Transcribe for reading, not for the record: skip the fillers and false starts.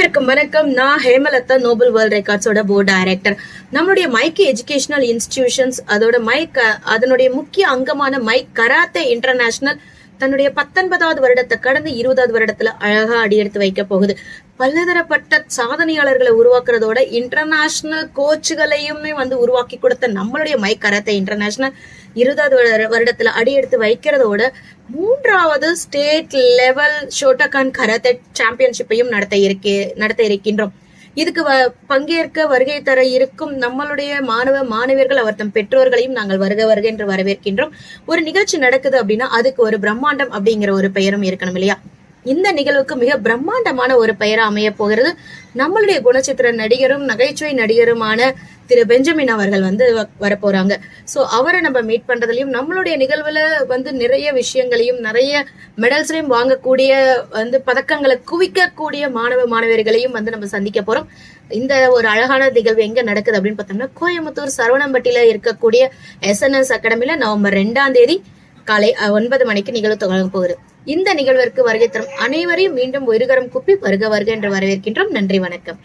வணக்கம். நான் Hemalatha Nobel world ரெக்கார்ட்ஸோட போர்டு டைரக்டர். நம்மளுடைய மைக் எஜுகேஷனல் இன்ஸ்டிடியூஷன்ஸ் அதோட அதனுடைய முக்கிய அங்கமான மைக் கராத்தே இன்டர்நேஷனல் தன்னுடைய 19வது வருடத்தை கடந்து 20வது வருடத்துல அழகா அடியெடுத்து வைக்க போகுது. பலதரப்பட்ட சாதனையாளர்களை உருவாக்குறதோட இன்டர்நேஷனல் கோச்சுகளையுமே உருவாக்கி கொடுத்த நம்மளுடைய மைக் கராத்தே இன்டர்நேஷனல் 20வது வருடத்துல அடியெடுத்து வைக்கிறதோட 3வது ஸ்டேட் லெவல் ஷோட்டகான் கராத்தே சாம்பியன்ஷிப்பையும் நடத்த இருக்கின்றோம். இதுக்கு பங்கேற்க வருகை தர இருக்கும் நம்மளுடைய மாணவர்கள் அவர் தம் பெற்றோர்களையும் நாங்கள் வருக என்று வரவேற்கின்றோம். ஒரு நிகழ்ச்சி நடக்குது அப்படின்னா அதுக்கு ஒரு பிரம்மாண்டம் அப்படிங்கிற ஒரு பெயரும் இருக்கணும் இல்லையா? இந்த நிகழ்வுக்கு மிக பிரம்மாண்டமான ஒரு பெயரா அமைய போகிறது. நம்மளுடைய குணச்சித்திர நடிகரும் நகைச்சுவை நடிகருமான திரு பெஞ்சமின் அவர்கள் வரப்போறாங்க. சோ அவரை நம்ம மீட் பண்றதுலயும் நம்மளுடைய நிகழ்வுல நிறைய விஷயங்களையும் நிறைய மெடல்ஸ்லயும் வாங்கக்கூடிய பதக்கங்களை குவிக்கக்கூடிய மாணவர்களையும் நம்ம சந்திக்க போறோம். இந்த ஒரு அழகான நிகழ்வு எங்க நடக்குது அப்படின்னு பார்த்தோம்னா கோயம்புத்தூர் சரவணம்பட்டியில இருக்கக்கூடிய SNS அகாடமில நவம்பர் 2ஆம் தேதி காலை 9 மணிக்கு நிகழ்வு தொடங்க போகுது. இந்த நிகழ்விற்கு வருகை தரும் அனைவரையும் மீண்டும் ஒருகரம் கூப்பி வருக என்று வரவேற்கின்றோம். நன்றி, வணக்கம்.